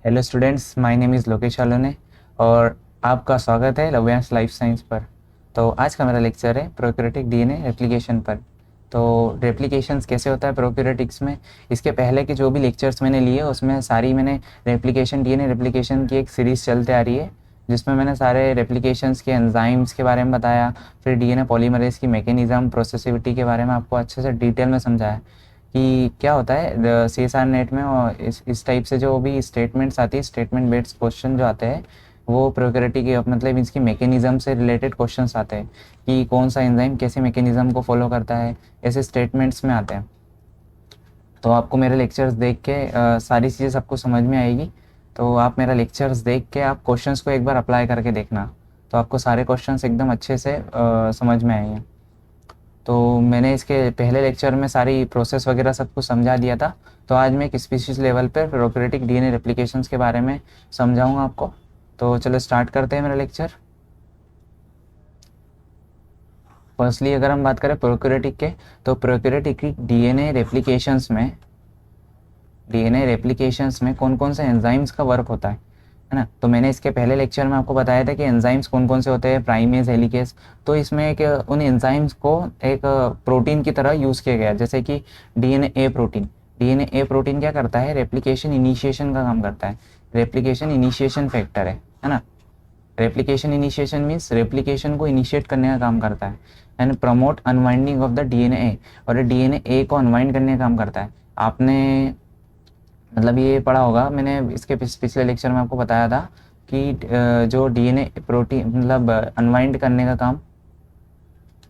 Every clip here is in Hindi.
Hello students, my name is Lokesh आलोने और आपका स्वागत है लव्यांश लाइफ साइंस पर। तो आज का मेरा लेक्चर है प्रोकैरियोटिक डीएनए रेप्लिकेशन पर। तो रेप्लिकेशंस कैसे होता है प्रोकैरियोटिक्स में, इसके पहले के जो भी लेक्चर्स मैंने लिए उसमें सारी मैंने रेप्लिकेशन डीएनए रेप्लिकेशन की एक सीरीज़ चलते आ रही है, जिसमें मैंने सारे रेप्लिकेशंस के एंजाइम्स के बारे में बताया, फिर डीएनए पॉलीमरेज की मैकेनिज्म प्रोसेसिविटी के बारे में आपको अच्छे से डिटेल में समझाया कि क्या होता है सीएसआर नेट में। और इस टाइप से जो भी स्टेटमेंट्स आती है, स्टेटमेंट बेस्ड क्वेश्चन जो आते हैं, वो प्रोकैरियोटिक मतलब इसकी मैकेनिज्म से रिलेटेड क्वेश्चंस आते हैं कि कौन सा एंजाइम कैसे मैकेनिज्म को फॉलो करता है, ऐसे स्टेटमेंट्स में आते हैं। तो आपको मेरे लेक्चर्स देख के सारी चीज़ें सबको समझ में आएगी। तो आप मेरा लेक्चर्स देख के आप क्वेश्चंस को एक बार अप्लाई करके देखना, तो आपको सारे क्वेश्चंस एकदम अच्छे से समझ में आएंगे। तो मैंने इसके पहले लेक्चर में सारी प्रोसेस वगैरह सब कुछ समझा दिया था। तो आज मैं एक स्पीशीज लेवल पर प्रोकैरियोटिक डीएनए रेप्लिकेशंस के बारे में समझाऊंगा आपको। तो चलो स्टार्ट करते हैं मेरा लेक्चर। फर्स्टली अगर हम बात करें प्रोकैरियोटिक के, तो प्रोकैरियोटिक डीएनए रेप्लिकेशंस में कौन कौन से एंजाइम्स का वर्क होता है ना। तो मैंने इसके पहले लेक्चर में आपको बताया था कि एंजाइम्स कौन कौन से होते हैं, प्राइमेज, हेलिकेस। तो इसमें एक उन एंजाइम्स को एक प्रोटीन की तरह यूज़ किया गया, जैसे कि डीएनए प्रोटीन। डीएनए प्रोटीन क्या करता है, रेप्लिकेशन इनिशिएशन का काम करता है। रेप्लिकेशन इनिशिएशन फैक्टर है ना। रेप्लिकेशन इनिशिएशन मीन्स रेप्लिकेशन को इनिशिएट करने का काम करता है and promote unwinding of the DNA, और डीएनए को अनवाइंड करने का काम करता है। आपने मतलब ये पढ़ा होगा, मैंने इसके पिछले लेक्चर में आपको बताया था कि जो डीएनए प्रोटीन मतलब अनवाइंड करने का काम,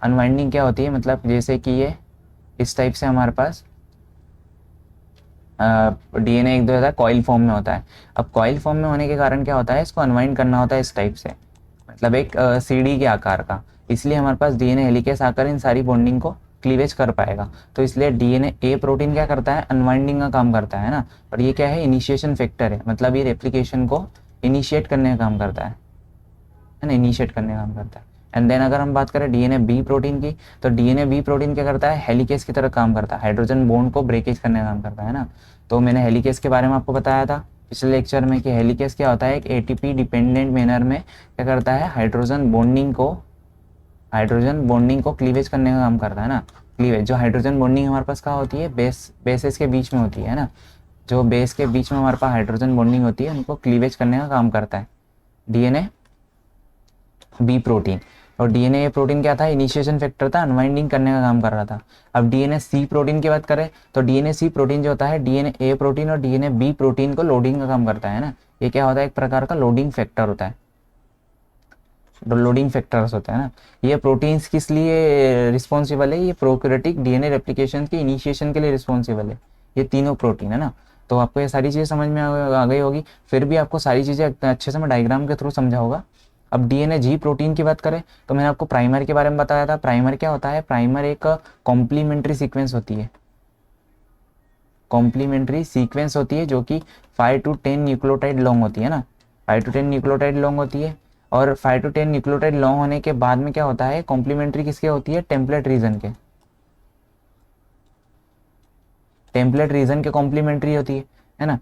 अनवाइंडिंग क्या होती है, मतलब जैसे कि ये इस टाइप से हमारे पास डीएनए एक दो होता है, कॉइल फॉर्म में होता है। अब कॉइल फॉर्म में होने के कारण क्या होता है, इसको अनवाइंड करना होता है इस टाइप से, मतलब एक सीढ़ी के आकार का। इसलिए हमारे पास डीएनए हेलिकेस आकर इन सारी बॉन्डिंग को क्लीवेज कर पाएगा। तो इसलिए डीएनए प्रोटीन क्या करता है, अनवाइंडिंग का काम करता है ना। और ये क्या है, इनिशिएशन फैक्टर है, मतलब ये रेप्लिकेशन को इनिशिएट करने का काम करता है ना, इनिशिएट करने का काम करता है। एंड देन अगर हम बात करें डीएनए बी प्रोटीन की, तो डीएनए बी प्रोटीन क्या करता है, हेलिकेस की तरह काम करता है, हाइड्रोजन बॉन्ड को ब्रेकेज करने का काम करता है ना। तो मैंने हेलिकेस के बारे में आपको बताया था पिछले लेक्चर में कि हेलिकेस क्या होता है, एक एटीपी डिपेंडेंट मैनर में क्या करता है, हाइड्रोजन बॉन्डिंग को क्लीवेज करने का काम करता है ना। क्लीवेज, जो हाइड्रोजन बॉन्डिंग हमारे पास कहाँ होती है, बेसेस के बीच में होती है ना। जो बेस के बीच में हमारे पास हाइड्रोजन बॉन्डिंग होती है, उनको क्लीवेज करने का काम करता है डीएनए बी प्रोटीन। और डीएनए प्रोटीन क्या था, इनिशिएशन फैक्टर था, अनवाइंडिंग करने का काम कर रहा था। अब डीएनए सी प्रोटीन की बात करें, तो डीएनए सी प्रोटीन जो होता है, डीएनए प्रोटीन और डीएनए बी प्रोटीन को लोडिंग का काम करता है ना। ये क्या होता है, एक प्रकार का लोडिंग फैक्टर होता है, लोडिंग फैक्टर्स होता है ना। ये प्रोटीन्स किस लिए रिस्पॉन्सिबल है, ये प्रोकैरियोटिक डीएनए रेप्लिकेशन के इनिशिएशन के लिए रिस्पॉन्सिबल है, ये तीनों प्रोटीन है ना। तो आपको ये सारी चीज़ें समझ में आ गई होगी। फिर भी आपको सारी चीज़ें अच्छे से मैं डायग्राम के थ्रू समझाऊंगा। अब डीएनए जी प्रोटीन की बात करें, तो मैंने आपको प्राइमर के बारे में बताया था। प्राइमर क्या होता है, प्राइमर एक कॉम्प्लीमेंट्री सीक्वेंस होती है, कॉम्प्लीमेंट्री सीक्वेंस होती है जो कि 5 to 10 न्यूक्लियोटाइड लॉन्ग होती है ना। 5 to 10 न्यूक्लियोटाइड लॉन्ग होती है। और 5 to 10 न्यूक्लियोटाइड लॉन्ग होने के बाद में क्या होता है, कॉम्प्लीमेंट्री किसके होती है, टेम्पलेट रीजन के, टेम्पलेट रीजन के कॉम्प्लीमेंट्री होती है ना।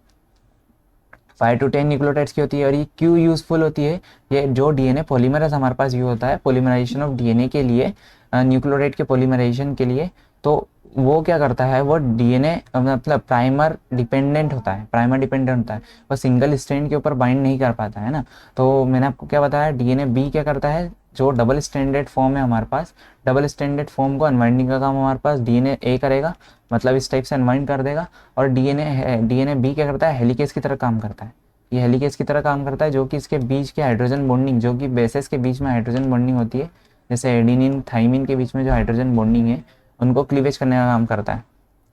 5 to 10 न्यूक्लियोटाइड्स की होती है। और ये क्यों यूजफुल होती है, ये जो डीएनए पॉलीमरेज हमारे पास यूज होता है पॉलीमराइजेशन ऑफ डीएनए के लिए, न्यूक्लियोटाइड के पॉलीमराइजेशन के लिए, तो वो क्या करता है, वो डीएनए मतलब प्राइमर डिपेंडेंट होता है, प्राइमर डिपेंडेंट होता है, वो सिंगल स्ट्रैंड के ऊपर बाइंड नहीं कर पाता है ना। तो मैंने आपको क्या बताया, डीएनए बी क्या करता है, जो डबल स्टैंडर्ड फॉर्म है हमारे पास, डबल स्टैंडर्ड फॉर्म को अनवाइंडिंग का काम हमारे पास डीएनए ए करेगा, मतलब इस टाइप से अनवाइंड कर देगा। और डीएनए बी क्या करता है, हेलिकेस की तरह काम करता है। ये हेलिकेस की तरह काम करता है, जो कि इसके बीच के हाइड्रोजन बॉन्डिंग, जो कि बेसेस के बीच में हाइड्रोजन बॉन्डिंग होती है, जैसे एडिनिन थाइमिन के बीच में जो हाइड्रोजन बॉन्डिंग है, उनको क्लीवेज करने का काम करता है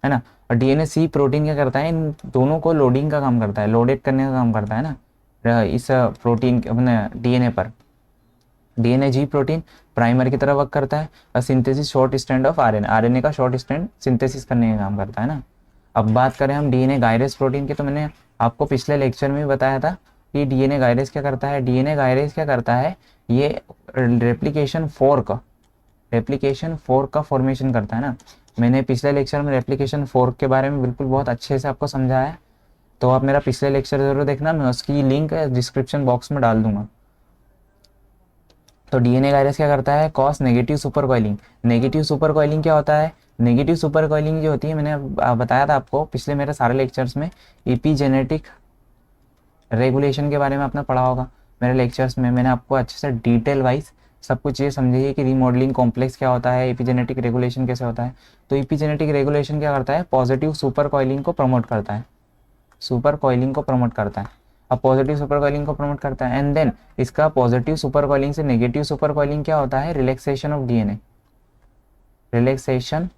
ना। और डीएनए सी प्रोटीन क्या करता है, इन दोनों को लोडिंग का काम करता है, लोडेड करने का काम करता है ना इस प्रोटीन अपने डीएनए पर। डीएनए जी प्रोटीन प्राइमर की तरह वर्क करता है और synthesis short strand of RNA का शॉर्ट स्ट्रैंड सिंथेसिस करने का काम करता है ना। अब बात करें हम डीएनए गायरेज प्रोटीन की, तो मैंने आपको पिछले लेक्चर में भी बताया था कि डीएनए गायरेज क्या करता है। डीएनए गायरेज क्या करता है, ये रेप्लिकेशन फोर्क का फॉर्मेशन करता है ना। मैंने पिछले लेक्चर में रेप्लिकेशन फोर्क के बारे में बिल्कुल बहुत अच्छे से आपको समझाया है। तो आप मेरा पिछले लेक्चर जरूर देखना, मैं उसकी लिंक डिस्क्रिप्शन बॉक्स में डाल दूंगा। तो डीएनए वायरस क्या करता है, cos negative super coiling. Negative super coiling क्या होता है, नेगेटिव सुपर कॉइलिंग जो होती है, मैंने बताया था आपको पिछले मेरे सारे लेक्चर्स में, एपिजेनेटिक रेगुलेशन के बारे में आपने पढ़ा होगा मेरे लेक्चर्स में। मैंने आपको अच्छे से डिटेल वाइज सब कुछ ये समझाइए कि रीमॉडलिंग कॉम्प्लेक्स क्या होता है, एपिजेनेटिक रेगुलेशन कैसे होता है। तो एपिजेनेटिक रेगुलेशन क्या करता है, पॉजिटिव सुपर कॉइलिंग को प्रमोट करता है, सुपर कॉइलिंग को प्रमोट करता है। अब पॉजिटिव सुपर कॉइलिंग को प्रमोट करता है, एंड देन इसका पॉजिटिव सुपर कॉइलिंग से नेगेटिव सुपर कॉइलिंग क्या होता है, relaxation of DNA, relaxation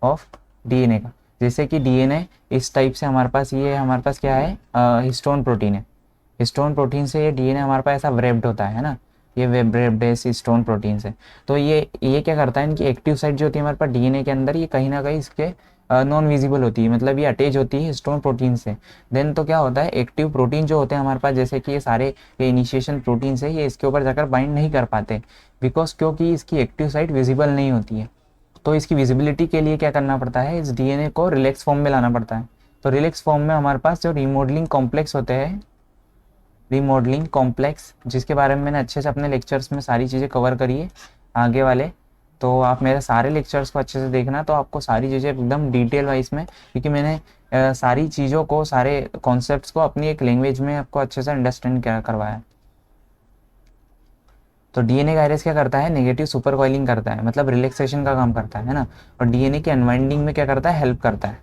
of DNA का। जैसे कि डीएनए इस टाइप से हमारे पास, ये हमारे पास क्या है, हिस्टोन प्रोटीन है। हिस्टोन प्रोटीन से ये डीएनए हमारे पास ऐसा व्रेप्ड होता है ना, ये व्रेप्ड है हिस्टोन प्रोटीन से। तो ये क्या करता है, इनकी एक्टिव साइट जो होती है हमारे पास डीएनए के अंदर, ये कहीं ना कहीं इसके नॉन विजिबल होती है, मतलब ये अटैच होती है हिस्टोन प्रोटीन से। देन तो क्या होता है, एक्टिव प्रोटीन जो होते हैं हमारे पास, जैसे कि ये सारे ये इनिशिएशन प्रोटीन से, ये इसके ऊपर जाकर बाइंड नहीं कर पाते, बिकॉज क्योंकि इसकी एक्टिव साइट विजिबल नहीं होती है। तो इसकी विजिबिलिटी के लिए क्या करना पड़ता है, इस डीएनए को रिलैक्स फॉर्म में लाना पड़ता है। तो रिलैक्स फॉर्म में हमारे पास जो रिमॉडलिंग कॉम्प्लेक्स होते हैं, रिमॉडलिंग कॉम्प्लेक्स, जिसके बारे में मैंने अच्छे से अपने लेक्चर्स में सारी चीज़ें कवर करी है आगे वाले, तो आप मेरे सारे लेक्चर्स को अच्छे से देखना, तो आपको सारी चीज़ें एकदम डिटेल वाइज में, क्योंकि मैंने सारी चीज़ों को, सारे कॉन्सेप्ट्स को अपनी एक लैंग्वेज में आपको अच्छे से अंडरस्टैंड करवाया। तो डीएनए वायरस क्या करता है, नेगेटिव सुपर कॉइलिंग करता है, मतलब रिलैक्सेशन का काम करता है ना, और डीएनए के अनवाइंडिंग में क्या करता है, हेल्प करता है।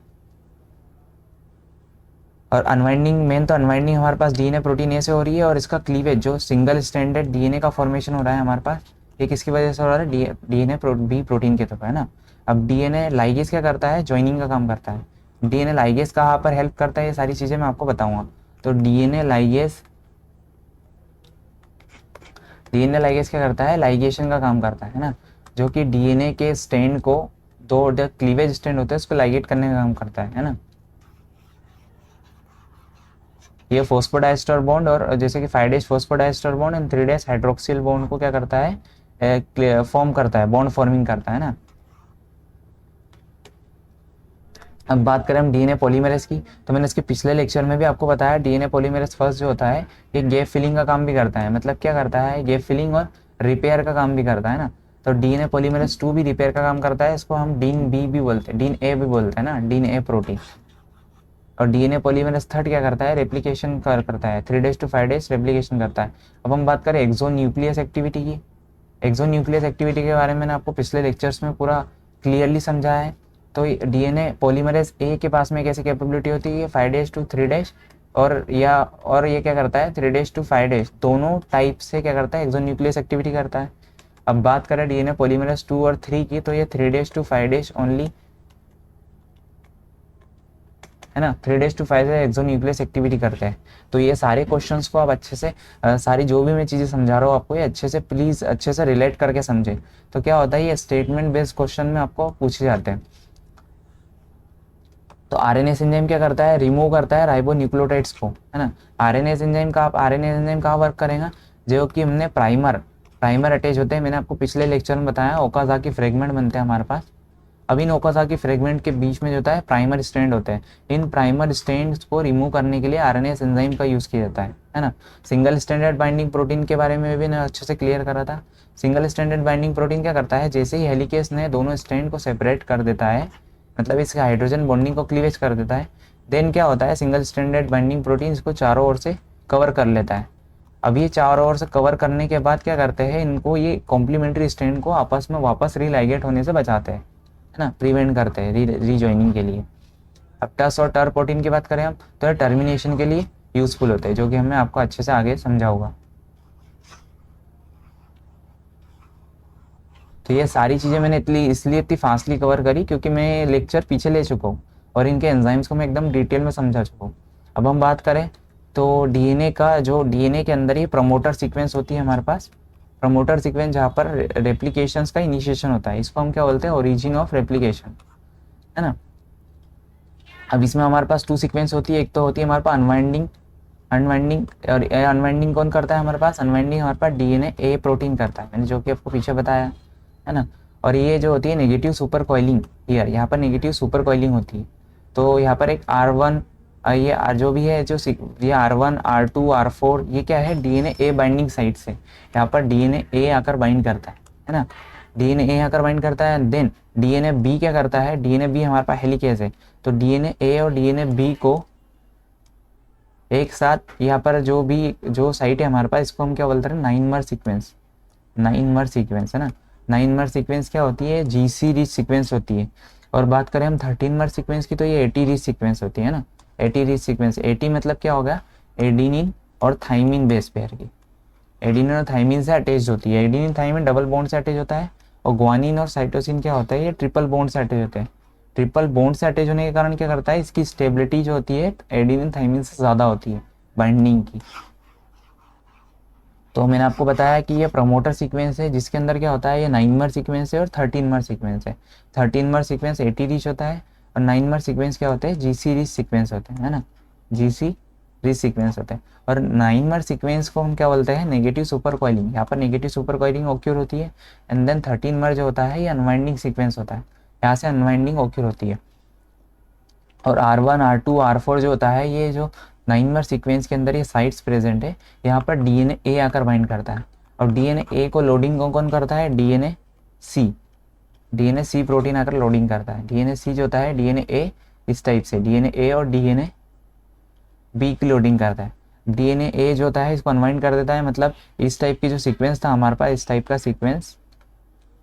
और अनवाइंडिंग, मेन तो अनवाइंडिंग हमारे पास डीएनए प्रोटीन ए से हो रही है, और इसका क्लीवेज जो सिंगल स्टैंडर्ड डीएनए का फॉर्मेशन हो रहा है हमारे पास, ये किसकी वजह से हो रहा है, डीएनए बी प्रोटीन के तरफ है ना। अब डीएनए लाइगेज क्या करता है, ज्वाइनिंग का काम करता है। डीएनए लाइगेज कहाँ पर हेल्प करता है, ये सारी चीज़ें मैं आपको बताऊंगा। तो डीएनए लाइगेज क्या करता है, लाइगेशन का काम करता है ना, जो कि डीएनए के स्टैंड को, दो क्लीवेज स्टैंड होते हैं उसको लाइगेट करने का काम करता है ना। ये फोस्फोडाइस्टर बॉन्ड, और जैसे कि 5' phosphodiester bond and 3' hydroxyl bond को क्या करता है, फॉर्म करता है, बॉन्ड फॉर्मिंग करता है ना। अब बात करें हम डीएनए पॉलीमरेज की, तो मैंने इसके पिछले लेक्चर में भी आपको बताया, डीएनए पॉलीमरेज फर्स्ट जो होता है, ये गैप फिलिंग का काम भी करता है। मतलब क्या करता है, गैप फिलिंग और रिपेयर का काम भी करता है ना। तो डीएनए पॉलीमरेज 2 भी रिपेयर का काम करता है, इसको हम डीन बी भी बोलते हैं, डीन ए भी बोलते हैं ना, डीन ए प्रोटीन। और डीएनए पॉलीमरेज थर्ड क्या करता है, रेप्लिकेशन करता है, 3 to 5 रेप्लिकेशन करता है। अब हम बात करें एक्सो न्यूक्लियस एक्टिविटी की। एक्सो न्यूक्लियस एक्टिविटी के बारे में मैंने आपको पिछले लेक्चर्स में पूरा क्लियरली समझाया है। तो डीएनए पॉलीमरेज ए के पास में कैसी कैपेबिलिटी होती है, 5' to 3' और ये क्या करता है, 3' to 5' दोनों टाइप से क्या करता है, एक्सो न्यूक्लियस एक्टिविटी करता है। अब बात करें डीएनए पॉलीमरेज 2 और 3 की, तो ये 3' to 5' ओनली है ना, 3 to 5 एक्सो न्यूक्लियस एक्टिविटी करते हैं। तो ये सारे क्वेश्चंस को आप अच्छे से, सारी जो भी मैं चीज़ें समझा रहा हूँ आपको, ये अच्छे से प्लीज़ अच्छे से रिलेट करके समझे। तो क्या होता है, ये स्टेटमेंट बेस्ड क्वेश्चन में आपको पूछे जाते हैं। तो आरएनएस एंजाइम क्या करता है, रिमूव करता है राइबोन्यूक्लियोटाइड्स को, है ना। आरएनएस एंजाइम कहाँ वर्क करेगा, जो कि हमने प्राइमर अटैच होते हैं, मैंने आपको पिछले लेक्चर में बताया, ओकाज़ाकी फ्रेगमेंट बनते हैं हमारे पास। अब इन ओकाज़ाकी फ्रेगमेंट के बीच में जो होता है प्राइमर स्ट्रैंड होते हैं। इन प्राइमर स्ट्रैंड्स को रिमूव करने के लिए आरएनएस एंजाइम का यूज़ किया जाता है ना। सिंगल स्टैंडर्ड बाइंडिंग प्रोटीन के बारे में भी मैंने अच्छे से क्लियर करा था। सिंगल स्टैंडर्ड बाइंडिंग प्रोटीन क्या करता है, जैसे ही हेलिकेस ने दोनों स्ट्रैंड को सेपरेट कर देता है, मतलब इसका हाइड्रोजन बॉन्डिंग को क्लीवेज कर देता है, देन क्या होता है, सिंगल स्टैंडर्ड बाइंडिंग प्रोटीन इसको चारों ओर से कवर कर लेता है। अब ये चारों ओर से कवर करने के बाद क्या करते हैं, इनको ये कॉम्प्लीमेंट्री स्ट्रैंड को आपस में वापस रीलाइगेट होने से बचाते हैं, है ना, प्रिवेंट करते हैं रीजॉइनिंग के लिए। अब टस और टर प्रोटीन की बात करें हम, तो ये टर्मिनेशन के लिए यूजफुल होते हैं, जो कि हमें आपको अच्छे से आगे समझाऊंगा। तो ये सारी चीज़ें मैंने इसलिए इतनी फास्टली कवर करी, क्योंकि मैं लेक्चर पीछे ले चुका हूँ और इनके एंजाइम्स को मैं एकदम डिटेल में समझा चुका हूँ। अब हम बात करें तो डीएनए का, जो डीएनए के अंदर ही प्रमोटर सीक्वेंस होती है हमारे पास, प्रमोटर सीक्वेंस जहाँ पर रेप्लिकेशंस का इनिशिएशन होता है, इसको हम क्या बोलते हैं, ओरिजिन ऑफ रेप्लिकेशन, है ना। अब इसमें हमारे पास 2 सीक्वेंस होती है, एक तो होती है हमारे पास अनवाइंडिंग और अनवाइंडिंग कौन करता है हमारे पास, अनवाइंडिंग हमारे पास डीएनए ए प्रोटीन करता है, मैंने जो कि आपको पीछे बताया, है ना। और ये जो होती है नेगेटिव सुपर कॉइलिंग, यहाँ पर नेगेटिव सुपर कॉइलिंग होती है। तो यहाँ पर एक R1 जो भी है ये R1 R2 R4 ये क्या है, डीएनए ए बाइंडिंग साइट से यहाँ पर डीएनए ए आकर बाइंड करता है ना, डीएनए ए आकर बाइंड करता है। देन डीएनए बी क्या करता है, डीएनए बी हमारे पास हेलिकेज है, तो डीएनए ए और डीएनए बी को एक साथ यहाँ पर जो साइट है हमारे पास, इसको हम क्या बोलते हैं, 9-mer सीक्वेंस, 9-mer सीक्वेंस है ना। 9-mer सीक्वेंस क्या होती है, जीसी रिच सीक्वेंस होती है। और बात करें हम 13-mer सीक्वेंस की, तो ये 80 रिच सीक्वेंस होती है ना। 80 रिच सीक्वेंस, 80 मतलब क्या होगा, एडिनिन और थाइमिन बेस पेयर की, एडिनिन और थाइमिन से अटैच होती है। एडिनिन थाइमिन डबल बॉन्ड से अटैच होता है, और ग्वानिन और साइटोसिन क्या होता है, ये ट्रिपल बॉन्ड से अटैच होते हैं। ट्रिपल बॉन्ड से अटैच होने के कारण क्या करता है, इसकी स्टेबिलिटी जो होती है एडिनिन थाइमिन से ज़्यादा होती है बाइंडिंग की। तो मैंने आपको बताया कि ये प्रमोटर सीक्वेंस है, जिसके अंदर क्या होता है, ये 9-mer सीक्वेंस है और 13-mer सीक्वेंस है। 13-mer सीक्वेंस 80 रिच होता है, और 9-mer सीक्वेंस क्या होते हैं, जीसी रिच सीक्वेंस होते हैं, है ना, जीसी रिच सीक्वेंस होते हैं। और 9-mer सीक्वेंस को हम क्या बोलते हैं, नेगेटिव सुपर कॉइलिंग, यहाँ पर नेगेटिव सुपर कॉइलिंग ओक्यूर होती है। एंड देन 13-mer जो होता है ये अनवाइंडिंग सीक्वेंस होता है, यहाँ से अनवाइंडिंग ओक्यूर होती है। और R1 R2 R4 जो होता है, ये जो 9-mer सीक्वेंस के अंदर ये साइट्स प्रेजेंट है, यहाँ पर डीएनए ए आकर बाइंड करता है, और डीएनए ए को लोडिंग कौन करता है, डीएनए सी प्रोटीन आकर लोडिंग करता है। डीएनए सी जो होता है डीएनए ए इस टाइप से, डीएनए ए और डीएनए बी की लोडिंग करता है। डीएनए ए जो होता है इसको अनवाइंड कर देता है, मतलब इस टाइप की जो सीक्वेंस था हमारे पास, इस टाइप का सीक्वेंस,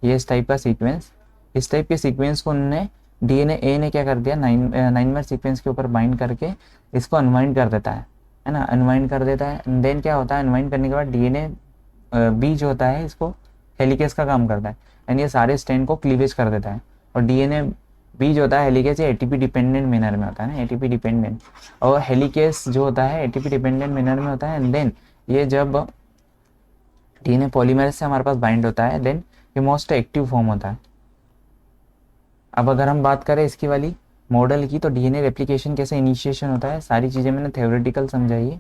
ये इस टाइप का सीक्वेंस, इस टाइप के सीक्वेंस को उन्होंने डीएनए ए ने क्या कर दिया, 9-mer सीक्वेंस के ऊपर बाइंड करके इसको अनवाइंड कर देता है ना, अनवाइंड कर देता है। देन क्या होता है, अनवाइंड करने के बाद डीएनए बी जो होता है इसको हेलिकेज का काम करता है, यानी ये सारे स्ट्रैंड को क्लीवेज कर देता है। और डीएनए बी जो होता है हेलिकेज एटीपी डिपेंडेंट मैनर में होता है ना, एटीपी डिपेंडेंट, और हेलिकेज जो होता है एटीपी डिपेंडेंट मैनर में होता है। एंड देन ये जब डीएनए पॉलीमरेज से हमारे पास बाइंड होता है, देन ये मोस्ट एक्टिव फॉर्म होता है। अब अगर हम बात करें इसकी वाली मॉडल की, तो डीएनए रेप्लिकेशन कैसे इनिशिएशन होता है, सारी चीज़ें मैंने थ्योरेटिकल समझाई है।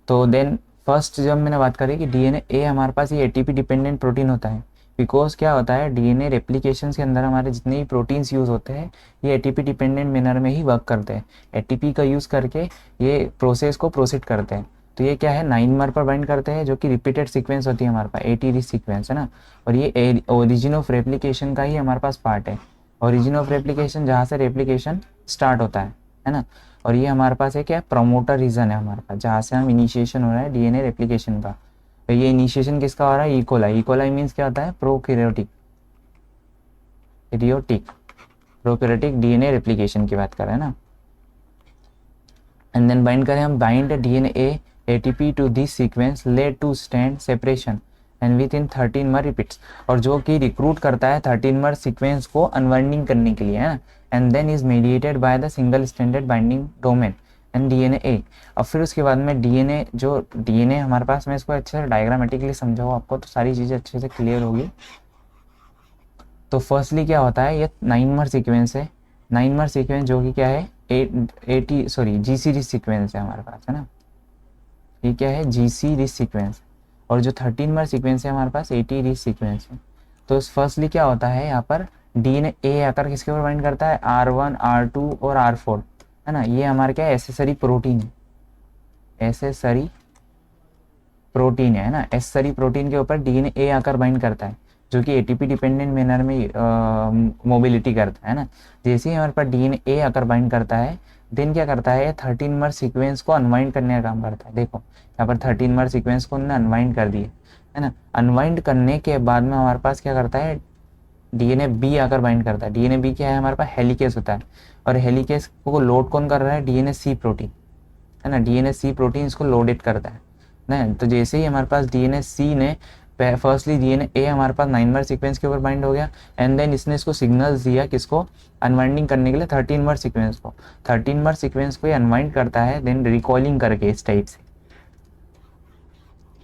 तो देन फर्स्ट जब मैंने बात करी कि डीएनए ए हमारे पास ये एटीपी डिपेंडेंट प्रोटीन होता है, बिकॉज क्या होता है, डीएनए रेप्लिकेशन के अंदर हमारे जितने भी प्रोटीन्स यूज़ होते हैं ये एटीपी डिपेंडेंट मैनर में ही वर्क करते हैं, एटीपी का यूज़ करके ये प्रोसेस को प्रोसीड करते हैं। तो ये क्या है, 9-mer पर बाइंड करते हैं, जो कि रिपीटेड सीक्वेंस होती है हमारे पास, 80 रिच सीक्वेंस है ना। और ये ओरिजिन ऑफ रेप्लिकेशन का ही हमारे पास पार्ट है, ओरिजिन ऑफ रेप्लिकेशन जहाँ से रेप्लिकेशन स्टार्ट होता है ना। और ये हमारे पास है क्या, प्रमोटर रीजन है हमारे पास, जहाँ से हम इनिशिएशन हो रहा है डीएनए रेप्लिकेशन का। तो ये इनिशिएशन किसका हो रहा है, इकोलाई, इकोलाई मीन्स क्या होता है, प्रोकैरियोटिक, प्रोकैरियोटिक डीएनए रेप्लिकेशन की बात कर रहे हैं ना। एंड देन बाइंड करें हम, bind DNA ATP to this sequence led to strand separation and within 13-mer repeats, और जो कि रिक्रूट करता है 13-mer सीक्वेंस को अनवाइंडिंग करने के लिए, है ना। And then is mediated by the single standard binding domain and DNA A. अब फिर उसके बाद में डीएनए हमारे पास, मैं इसको अच्छे से डायग्रामेटिकली समझाऊँ आपको तो सारी चीज़ें अच्छे से क्लियर होगी। तो फर्स्टली क्या होता है, ये 9-mer सीक्वेंस है, 9-mer सीक्वेंस जो कि क्या है, जी सीरीज सीक्वेंस है हमारे पास, है ना। ये क्या है, जी सीरीज सीक्वेंस। और जो 13-mer सीक्वेंस है हमारे पास 80 रिच सीक्वेंस है। तो फर्स्टली क्या होता है, यहाँ पर डीएनए ए आकर किसके ऊपर बाइंड करता है, R1 R2 और R4, है ना। ये हमारे क्या है, एसेसरी प्रोटीन है, एसेसरी प्रोटीन है ना। एसेसरी प्रोटीन के ऊपर डीएनए ए आकर बाइंड करता है, जो कि एटीपी डिपेंडेंट मैनर में मोबिलिटी करता है ना। जैसे ही हमारे पास डीएनए ए आकर बाइंड करता है, देन क्या करता है, 13-mer सीक्वेंस को अनवाइंड करने का काम करता है। देखो यहाँ पर 13-mer सीक्वेंस को उन्होंने अनवाइंड कर दिया, है ना। अनवाइंड करने के बाद में हमारे पास क्या करता है, डीएनए बी आकर बाइंड करता है। डीएनए बी क्या है, हमारे पास हेलिकेज होता है, और हेलिकेज को लोड कौन कर रहा है, डीएनए सी प्रोटीन, है ना। डीएनए सी प्रोटीन इसको लोडेड करता है ना। तो जैसे ही हमारे पास डीएनए सी ने, फर्स्टली डीएनए ए हमारे पास 9-mer सीक्वेंस के ऊपर बाइंड हो गया, एंड देन इसने इसको सिग्नल्स दिया किसको, अनवाइंडिंग करने के लिए 13-mer सीक्वेंस को। 13-mer सीक्वेंस को ये अनवाइंड करता है, देन रिकॉलिंग करके इस टाइप से।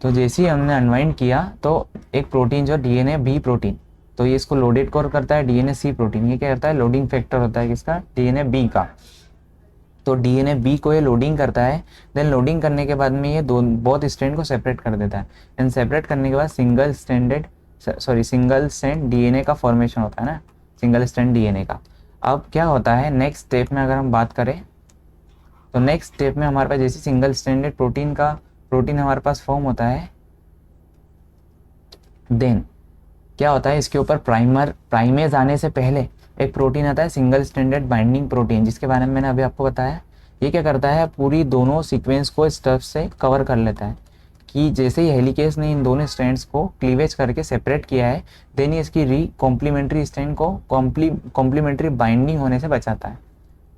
तो जैसे ही हमने अनवाइंड किया तो एक प्रोटीन जो डीएनए बी प्रोटीन, तो ये इसको लोडेड करता है डीएनए सी प्रोटीन। ये क्या करता है, लोडिंग फैक्टर होता है किसका, डीएनए बी का। तो डीएनए बी को ये लोडिंग करता है, देन लोडिंग करने के बाद में ये बहुत स्ट्रैंड को सेपरेट कर देता है। एंड सेपरेट करने के बाद सिंगल स्ट्रैंड डीएनए का फॉर्मेशन होता है ना, सिंगल स्ट्रैंड डीएनए का। अब क्या होता है नेक्स्ट स्टेप में, अगर हम बात करें तो नेक्स्ट स्टेप में हमारे पास जैसे सिंगल स्ट्रैंडेड प्रोटीन हमारे पास फॉर्म होता है, देन क्या होता है, इसके ऊपर प्राइमेज आने से पहले एक प्रोटीन आता है सिंगल स्ट्रैंडेड बाइंडिंग प्रोटीन, जिसके बारे में मैंने अभी आपको बताया। ये क्या करता है, पूरी दोनों सीक्वेंस को स्टफ से कवर कर लेता है, कि जैसे ही हेलिकेस ने इन दोनों स्ट्रैंड्स को क्लीवेज करके सेपरेट किया है, देन ये इसकी कॉम्प्लीमेंट्री स्ट्रैंड को कॉम्प्लीमेंट्री बाइंडिंग होने से बचाता है।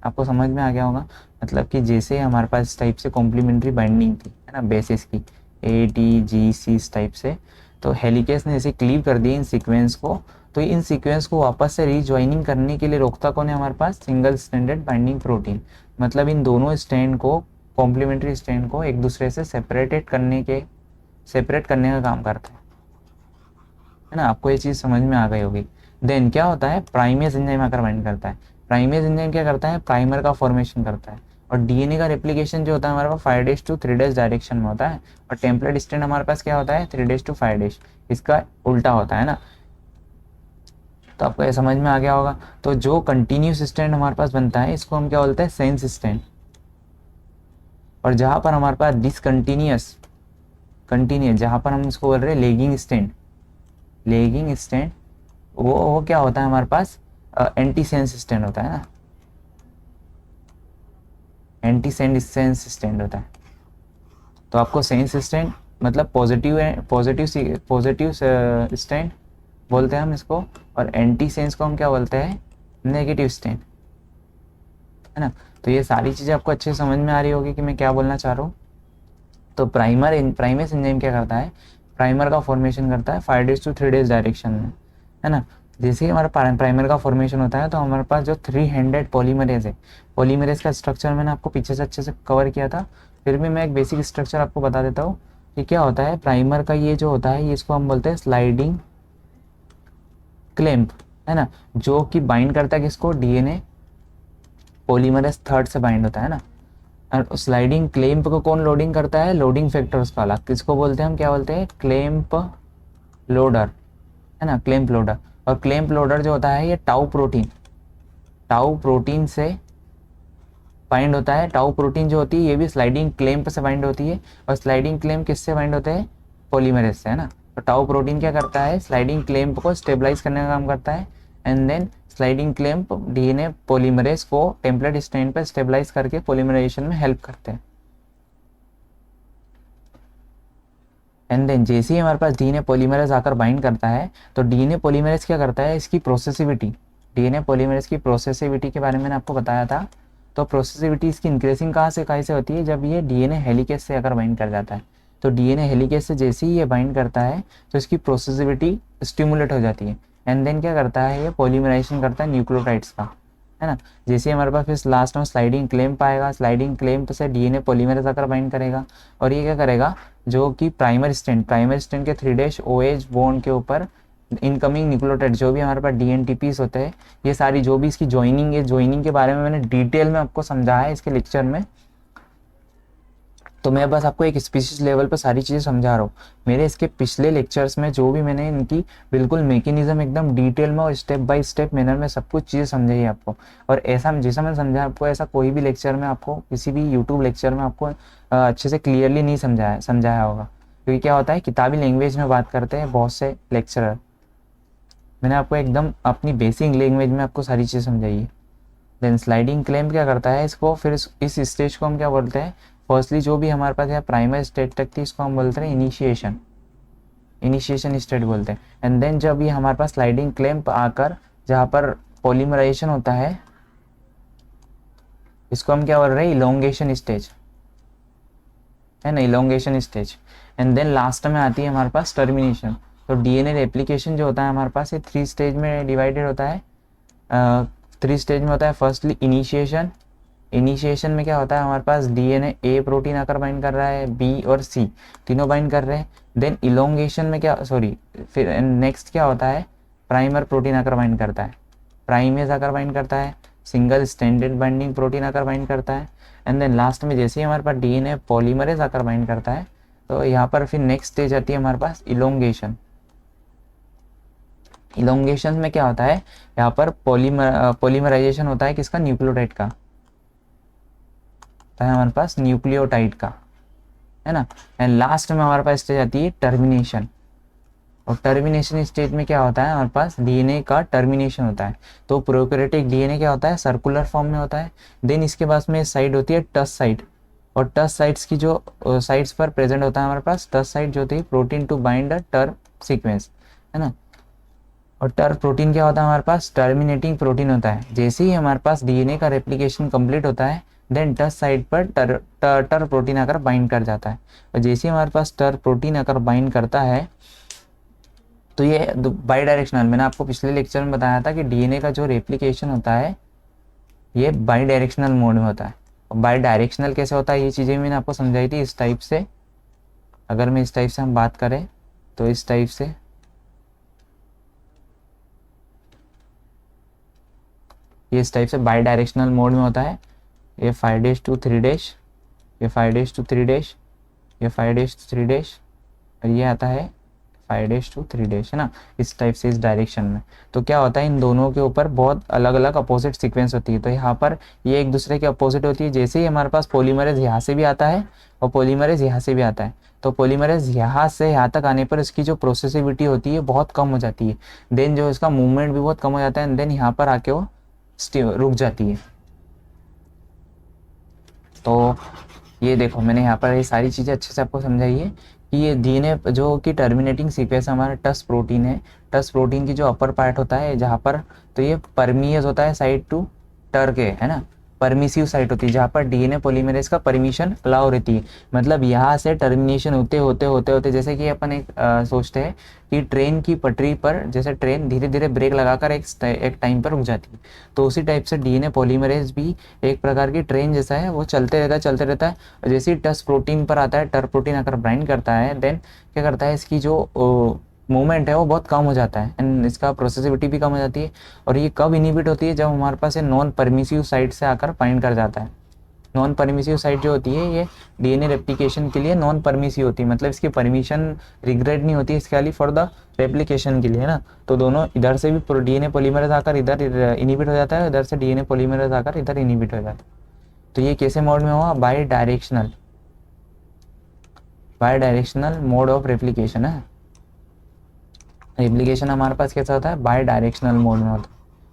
आपको समझ में आ गया होगा, मतलब कि जैसे हमारे पास इस टाइप से कॉम्प्लीमेंट्री बाइंडिंग थी, है ना, बेसिस की ATGC इस टाइप से, तो हेलिकेस ने जैसे क्लीव कर दिए इन सीक्वेंस को, तो इन सीक्वेंस को वापस से रीजॉइनिंग करने के लिए रोकता कौन है हमारे पास, सिंगल स्ट्रैंडेड बाइंडिंग प्रोटीन। मतलब इन दोनों स्ट्रैंड को, कॉम्प्लीमेंट्री स्ट्रैंड को एक दूसरे से सेपरेट करने का काम करता है ना। आपको ये चीज़ समझ में आ गई होगी। देन क्या होता है, प्राइमेज एंजाइम आकर बाइंड करता है। प्राइमेज एंजाइम क्या करता है, प्राइमर का फॉर्मेशन करता है, और डीएनए का रेप्लिकेशन जो होता है हमारे पास 5 days to 3 days डायरेक्शन में होता है, और टेम्पलेट स्ट्रैंड हमारे पास क्या होता है, 3 days to 5 days, इसका उल्टा होता है ना। तो आपको ये समझ में आ गया होगा। तो जो कंटिन्यूस स्ट्रैंड हमारे पास बनता है इसको हम क्या बोलते हैं, सेंस स्ट्रैंड। और जहाँ पर हमारे पास कंटिन्यूस जहाँ पर हम इसको बोल रहे हैं लेगिंग स्ट्रैंड, वो क्या होता है हमारे पास, एंटी सेंस स्ट्रैंड होता है ना, एंटी सेंस स्ट्रैंड होता है। तो आपको सेंस स्ट्रैंड मतलब पॉजिटिव स्ट्रैंड बोलते हैं हम इसको, और एंटी सेंस को हम क्या बोलते हैं, नेगेटिव स्ट्रैंड, है ना। तो ये सारी चीज़ें आपको अच्छे समझ में आ रही होगी कि मैं क्या बोलना चाह रहा हूँ। तो प्राइमेस एंजाइम क्या करता है, प्राइमर का फॉर्मेशन करता है 5 days to 3 days डायरेक्शन में, है ना। जैसे ही हमारा प्राइमर का फॉर्मेशन होता है तो हमारे पास जो 300 पॉलीमरेज है, पॉलीमरेज का स्ट्रक्चर मैंने आपको पीछे से अच्छे से कवर किया था, फिर भी मैं एक बेसिक स्ट्रक्चर आपको बता देता हूँ कि क्या होता है। प्राइमर का ये जो होता है, ये इसको हम बोलते हैं स्लाइडिंग क्लैंप, है ना, जो कि बाइंड करता है किसको, डीएनए पॉलीमरेज थर्ड से बाइंड होता है ना। और स्लाइडिंग क्लैंप को कौन लोडिंग करता है, लोडिंग फैक्टर्स का अलग, किसको बोलते हैं हम, क्या बोलते हैं, क्लैंप लोडर, है ना, क्लैंप लोडर। और क्लैंप लोडर जो होता है ये टाउ प्रोटीन से बाइंड होता है। टाउ प्रोटीन जो होती है ये भी स्लाइडिंग क्लैंप से बाइंड होती है, और स्लाइडिंग क्लैंप किससे बाइंड होते हैं, पॉलीमरेज से, है ना। तो टाउ प्रोटीन क्या करता है, स्लाइडिंग क्लैंप को स्टेबलाइज करने का काम करता है, and then sliding clamp DNA polymerase को टेम्पलेट स्ट्रैंड पर स्टेबलाइज करके पॉलीमराइजेशन में हेल्प करते हैं। एंड देन जैसे ही हमारे पास डीएनए पॉलीमरेज आकर बाइंड करता है, तो डीएनए पॉलीमरेज क्या करता है, इसकी प्रोसेसिविटी, डीएनए पॉलीमरेज की प्रोसेसिविटी के बारे में मैंने आपको बताया था। तो प्रोसेसिविटी इसकी इंक्रीजिंग कहाँ से होती है, जब ये डीएनए हेलिकेज से अगर बाइंड कर जाता है। तो डीएनए हेलिकेज से जैसे ही ये बाइंड करता है तो इसकी प्रोसेसिविटी स्टिमुलेट हो जाती है, एंड देन क्या करता है, ये पॉलीमराइजेशन करता है न्यूक्लियोटाइड्स का, है ना। जैसे हमारे पास फिर लास्ट में स्लाइडिंग क्लैंप आएगा, स्लाइडिंग क्लैंप से डीएनए पॉलीमरेज आकर बाइंड करेगा, और ये क्या करेगा, जो कि प्राइमर स्ट्रैंड के 3 days OH बॉन्ड के ऊपर इनकमिंग न्यूक्लियोटाइड जो भी हमारे पास DNTPs होते हैं, ये सारी जो भी इसकी ज्वाइनिंग है, ज्वाइनिंग के बारे में मैंने डिटेल में आपको समझाया है इसके लेक्चर में। तो मैं बस आपको एक स्पीशीज लेवल पर सारी चीज़ें समझा रहा हूँ। मेरे इसके पिछले लेक्चर्स में जो भी मैंने इनकी बिल्कुल मैकेनिज्म एकदम डिटेल में और स्टेप बाय स्टेप मैनर में सब कुछ चीज़ें समझाई है आपको। और ऐसा जैसा मैं समझा आपको, ऐसा कोई भी लेक्चर में आपको, किसी भी यूट्यूब लेक्चर में आपको अच्छे से क्लियरली नहीं समझाया होगा। क्योंकि क्या होता है, किताबी लैंग्वेज में बात करते हैं बहुत से लेक्चरर, मैंने आपको एकदम अपनी बेसिक लैंग्वेज में आपको सारी चीज़ समझाई है। देन स्लाइडिंग क्लैंप क्या करता है, इसको फिर इस स्टेज को हम क्या बोलते हैं, फर्स्टली जो भी हमारे पास यहाँ प्राइमरी स्टेट तक थी इसको हम बोलते हैं इनिशिएशन स्टेट बोलते हैं। एंड देन जब ये हमारे पास स्लाइडिंग क्लैंप आकर जहाँ पर पॉलीमराइजेशन होता है, इसको हम क्या बोल रहे हैं, इलोंगेशन स्टेज, है ना, elongation stage. And then last में आती है हमारे पास टर्मिनेशन। तो डीएनए रेप्लिकेशन जो होता है हमारे पास, ये 3 स्टेज में डिवाइडेड होता है, 3 स्टेज में होता है। फर्स्टली इनिशिएशन में क्या होता है, हमारे पास डीएनए ए प्रोटीन आकर बाइंड कर रहा है, बी और सी तीनों बाइंड कर रहे हैं। देन इलोंगेशन में फिर नेक्स्ट क्या होता है, प्राइमर प्रोटीन आकर बाइंड करता है, प्राइमेज आकर बाइंड करता है, सिंगल स्ट्रैंडेड बाइंडिंग प्रोटीन आकर बाइंड करता है। एंड देन लास्ट में जैसे ही हमारे पास डीएनए पॉलीमरेज आकर बाइंड करता है, तो यहाँ पर फिर नेक्स्ट स्टेज आती है हमारे पास इलोंगेशन। इलोंगेशन में क्या होता है, यहाँ पर पॉलीमराइजेशन होता है किसका, न्यूक्लियोटाइड का, है हमारे पास न्यूक्लियोटाइड का, है ना। एंड लास्ट में हमारे पास स्टेज आती है टर्मिनेशन, और टर्मिनेशन स्टेज में क्या होता है हमारे पास डीएनए का टर्मिनेशन होता है। तो प्रोकैरियोटिक डीएनए क्या होता है, सर्कुलर फॉर्म में होता है। देन इसके पास में साइड होती है टच साइट, और टच साइट्स की जो साइट्स पर प्रेजेंट होता है हमारे पास टच साइट जो होती है प्रोटीन टू बाइंड अ टर सीक्वेंस, है ना। और टर प्रोटीन क्या होता है हमारे पास, टर्मिनेटिंग प्रोटीन होता है। जैसे ही हमारे पास डीएनए का रेप्लिकेशन कंप्लीट होता है देन टच साइट पर टर प्रोटीन आकर बाइंड कर जाता है, और जैसे ही हमारे पास टर प्रोटीन आकर बाइंड करता है तो ये बाई डायरेक्शनल, मैंने आपको पिछले लेक्चर में बताया था कि डीएनए का जो रेप्लिकेशन होता है ये बाई डायरेक्शनल मोड में होता है। और बाई डायरेक्शनल कैसे होता है ये चीज़ें मैंने आपको समझाई थी इस टाइप से। अगर मैं इस टाइप से हम बात करें तो इस टाइप से ये इस टाइप से बाई डायरेक्शनल मोड में होता है। ये 5 डेज टू 3 डेज, ये 5 डेज टू 3 डेज, ये 5 डेज टू 3 डेज, और ये आता है 5 डेज टू 3 डेज, है ना, इस टाइप से इस डायरेक्शन में। तो क्या होता है इन दोनों के ऊपर बहुत अलग अलग अपोजिट सीक्वेंस होती है। तो यहाँ पर ये एक दूसरे के अपोजिट होती है। जैसे ही हमारे पास पॉलीमरेज यहाँ से भी आता है और पॉलीमरेज यहाँ से भी आता है, तो पॉलीमरेज यहाँ से यहाँ तक आने पर इसकी जो प्रोसेसिविटी होती है बहुत कम हो जाती है। देन जो इसका मूवमेंट भी बहुत कम हो जाता है, एंड देन यहाँ पर आके वो रुक जाती है। तो ये देखो मैंने यहाँ पर ये सारी चीज़ें अच्छे से आपको समझाई है कि ये डीएनए जो कि टर्मिनेटिंग सीक्वेंस हमारा टस प्रोटीन है। टस प्रोटीन की जो अपर पार्ट होता है जहाँ पर, तो ये परमियस होता है साइड टू टर के, है ना, परमिसिव साइट होती है जहाँ पर डीएनए पॉलीमरेज का परमिशन अलाउ रहती है। मतलब यहाँ से टर्मिनेशन होते होते होते होते जैसे कि अपन एक सोचते हैं कि ट्रेन की पटरी पर जैसे ट्रेन धीरे धीरे ब्रेक लगाकर एक टाइम पर रुक जाती है, तो उसी टाइप से डीएनए पॉलीमरेज भी एक प्रकार की ट्रेन जैसा है, वो चलते रहता है चलते रहता है। और जैसे ही टस प्रोटीन पर आता है, टर प्रोटीन आकर बाइंड करता है, देन क्या करता है इसकी जो मूवमेंट है वो बहुत कम हो जाता है, एंड इसका प्रोसेसिविटी भी कम हो जाती है। और ये कब इनिबिट होती है, जब हमारे पास ये नॉन परमिसिव साइट से आकर बाइंड कर जाता है। नॉन परमिसिव साइट जो होती है ये डीएनए रेप्लिकेशन के लिए नॉन परमिसिव होती है, मतलब इसकी परमिशन रिग्रेट नहीं होती, इसके खाली फॉर द रेप्लिकेशन के लिए, है ना। तो दोनों इधर से भी डीएनए पॉलीमरेज आकर इधर इनिबिट हो जाता है, इधर से डीएनए पॉलीमरेज आकर इधर इनिबिट हो जाता है। तो ये कैसे मोड में हुआ, by directional mode of replication है। रेप्लिकेशन हमारे पास कैसा होता है, बाय डायरेक्शनल मोड में होता है।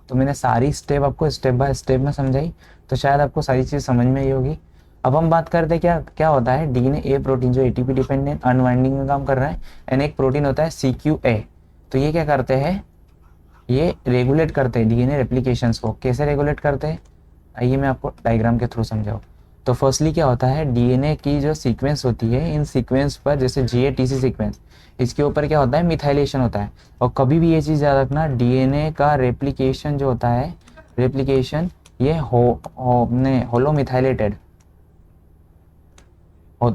तो मैंने सारी स्टेप आपको स्टेप बाय स्टेप में समझाई, तो शायद आपको सारी चीज़ समझ में ही होगी। अब हम बात करते हैं क्या क्या होता है डीएनए ए प्रोटीन जो एटीपी डिपेंडेंट अनवाइंडिंग में काम कर रहा है, एंड एक प्रोटीन होता है CQA। तो ये क्या करते हैं, ये रेगुलेट करते हैं डीएनए रेप्लिकेशंस को। कैसे रेगुलेट करते हैं आइए मैं आपको डायग्राम के थ्रू समझाऊँ। तो फर्स्टली क्या होता है, डीएनए की जो सीक्वेंस होती है, इन सीक्वेंस पर जैसे GATC सीक्वेंस, इसके ऊपर क्या होता है, मिथाइलेशन होता है। और कभी भी ये चीज़ याद रखना, डीएनए का रेप्लिकेशन जो होता है, रेप्लिकेशन ये होलो मिथाइलेटेड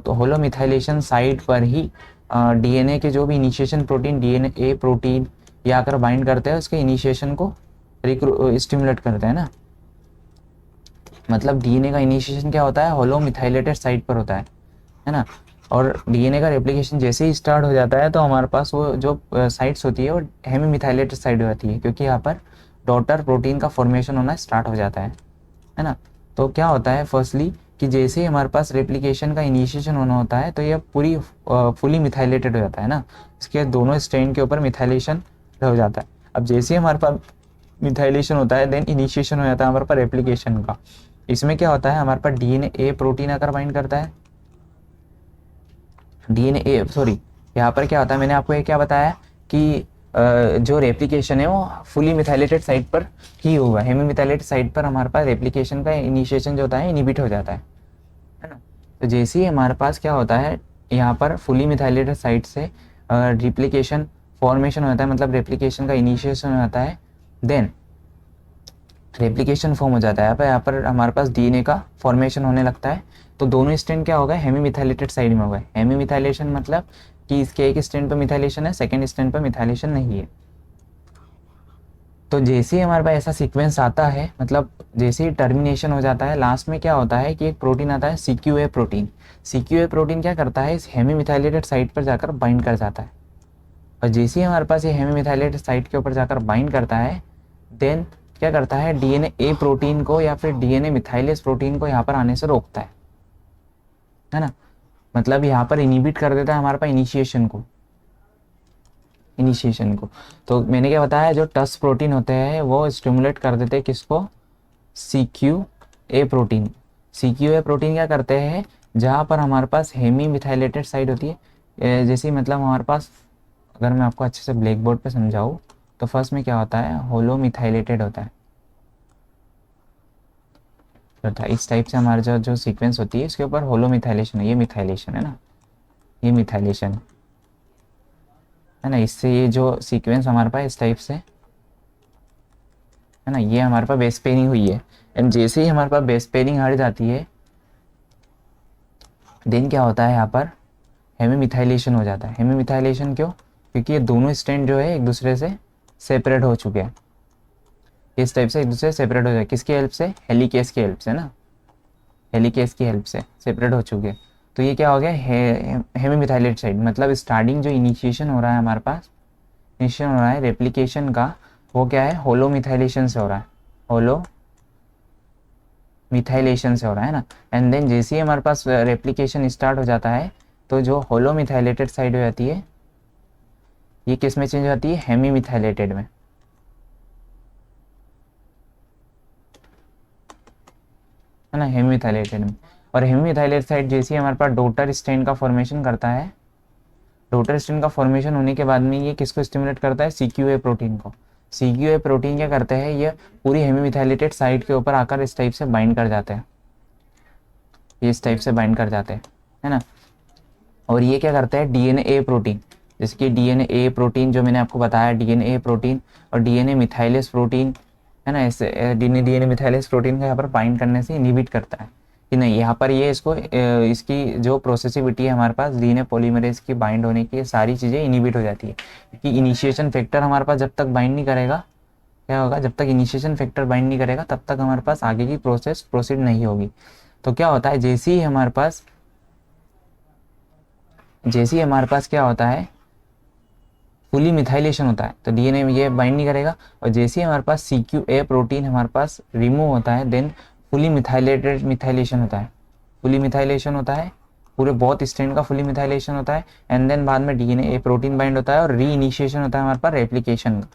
होलो मिथाइलेशन साइट पर ही डीएनए के जो भी इनिशिएशन प्रोटीन डीएनए ए प्रोटीन ये आकर बाइंड करते हैं, उसके इनिशिएशन को स्टिमुलेट करते हैं ना। मतलब डीएनए का इनिशिएशन क्या होता है, होलो मिथाइलेटेड साइट पर होता है ना। और डीएनए का रेप्लिकेशन जैसे ही स्टार्ट हो जाता है तो हमारे पास वो जो साइट्स होती है वो हेमी मिथाइलेटेड साइट हो जाती है, क्योंकि यहाँ पर डॉटर प्रोटीन का फॉर्मेशन होना स्टार्ट हो जाता है ना। तो क्या होता है फर्स्टली कि जैसे ही हमारे पास रेप्लिकेशन का इनिशिएशन होना होता है तो ये पूरी फुली मिथाइलेटेड हो जाता है ना, इसके दोनों स्ट्रेन के ऊपर मिथाइलेशन हो जाता है। अब जैसे ही हमारे पास मिथाइलेशन होता है देन इनिशिएशन हो जाता है हमारे पास रेप्लिकेशन का। इसमें क्या होता है, हमारे पास डीएनए ए प्रोटीन आकर बाइंड करता है, यहाँ पर क्या होता है, मैंने आपको ये क्या बताया कि जो रेप्लिकेशन है वो फुली मिथाइलेटेड साइट पर ही हुआ है। हेमी मिथाइलेटेड साइट पर हमारे पास रेप्लिकेशन का इनिशिएशन जो होता है इनिबिट हो जाता है ना। तो जैसे ही हमारे पास क्या होता है, यहाँ पर फुली मिथाइलेटेड साइट से रेप्लिकेशन फॉर्मेशन होता है, मतलब रेप्लिकेशन का इनिशिएशन हो जाता है, देन रेप्लिकेशन फॉर्म हो जाता है। यहाँ पर हमारे पास डीएनए का फॉर्मेशन होने लगता है। तो दोनों स्ट्रैंड क्या हो गए, हेमी मिथाइलेटेड साइड में हो गए। हेमी मिथाइलेशन मतलब कि इसके एक स्ट्रैंड पर मिथाइलेशन है, सेकेंड स्ट्रैंड पर मिथाइलेशन नहीं है। तो जैसे ही हमारे पास ऐसा सीक्वेंस आता है, मतलब जैसे ही टर्मिनेशन हो जाता है, लास्ट में क्या होता है कि एक प्रोटीन आता है CQA प्रोटीन। CQA प्रोटीन क्या करता है, इस हेमी मिथाइलेटेड साइट पर जाकर बाइंड कर जाता है। और जैसे ही हमारे पास ये हेमी मिथाइलेटेड साइट के ऊपर जाकर बाइंड करता है, देन क्या करता है, डीएनए ए प्रोटीन को या फिर डीएनए मिथाइलेज प्रोटीन को यहाँ पर आने से रोकता है। है ना, मतलब यहाँ पर इनिबिट कर देता है हमारे पास इनिशिएशन को। तो मैंने क्या बताया, जो टस प्रोटीन होते हैं वो स्टिमुलेट कर देते हैं किसको, C Q A protein. C Q A protein क्या करते हैं, जहाँ पर हमारे पास हेमी मिथाइलेटेड साइड होती है, जैसे मतलब हमारे पास, अगर मैं आपको अच्छे से ब्लैक बोर्ड पर समझाऊँ तो फर्स्ट में क्या होता है, होलो मिथाइलेटेड होता है। इस टाइप से हमारा जो सीक्वेंस होती है इसके ऊपर होलो मिथाइलेशन है, ये मिथाइलेशन है ना, ये मिथाइलेशन है ना। इससे ये जो सीक्वेंस हमारे पास इस टाइप से है ना, ये हमारे पास बेस पेयरिंग हुई है। एंड जैसे ही हमारे पास बेस पेयरिंग हट जाती है, देन क्या होता है, यहाँ पर हेमी मिथाइलेशन हो जाता है। हेमी मिथाइलेशन क्यों, क्योंकि ये दोनों स्ट्रैंड जो है एक दूसरे से सेपरेट हो चुके हैं। इस टाइप से एक दूसरे से सेपरेट हो जाए, किसकी हेल्प से, हेलिकेस की हेल्प से ना, हेलिकेस की हेल्प से सेपरेट हो चुके हैं। तो ये क्या हो गया, हेमी मिथाइलेट साइड, मतलब स्टार्टिंग जो इनिशिएशन हो रहा है हमारे पास, इनिशिएशन हो रहा है रेप्लिकेशन का, वो क्या है, होलो मिथाइलेशन से हो रहा है, होलो मिथाइलेशन से हो रहा है ना। एंड देन जैसे ही हमारे पास रेप्लिकेशन स्टार्ट हो जाता है, तो जो होलो मिथाइलेटेड साइड हो जाती है, ये किस में चेंज हो जाती है, हेमी मिथाइलेटेड में, है ना, हेमी मिथाइलेटेड में। और हेमी मिथाइलेटेड साइड जैसे ही हमारे पास डॉटर स्ट्रैंड का फॉर्मेशन करता है, डॉटर स्ट्रैंड का फॉर्मेशन होने के बाद में ये किसको स्टिमुलेट करता है, सीक्यूए प्रोटीन को। सीक्यूए प्रोटीन क्या करते हैं, ये पूरी हेमी मिथाइलेटेड साइड के ऊपर आकर इस टाइप से बाइंड कर जाते हैं, ये इस टाइप से बाइंड कर जाते हैं, है ना। और ये क्या करता है, डीएनए ए प्रोटीन, जैसे कि डीएनए ए प्रोटीन जो मैंने आपको बताया, डीएनए ए प्रोटीन और डीएनए मिथाइलेस प्रोटीन, है ना, ऐसे डीएनए मिथाइलेस प्रोटीन का यहाँ पर बाइंड करने से इनहिबिट करता है कि नहीं, यहाँ पर ये इसको इसकी जो प्रोसेसिविटी है हमारे पास डीएनए पॉलीमरेज की बाइंड होने की, सारी चीज़ें इनहिबिट हो जाती है। क्योंकि इनिशिएशन फैक्टर हमारे पास जब तक बाइंड नहीं करेगा, क्या होगा, जब तक इनिशिएशन फैक्टर बाइंड नहीं करेगा तब तक हमारे पास आगे की प्रोसेस प्रोसीड नहीं होगी। तो क्या होता है, जैसे ही हमारे पास क्या होता है, फुली मिथाइलेशन होता है, तो डीएनए में ये बाइंड नहीं करेगा। और जैसे ही हमारे पास CQA प्रोटीन हमारे पास रिमूव होता है, देन फुली मिथाइलेटेड मिथाइलेशन होता है, फुली मिथाइलेशन होता है, पूरे बहुत स्ट्रैंड का फुली मिथाइलेशन होता है। एंड देन बाद में डीएनए प्रोटीन बाइंड होता है और री इनिशिएशन होता है हमारे पास रेप्लिकेशन का,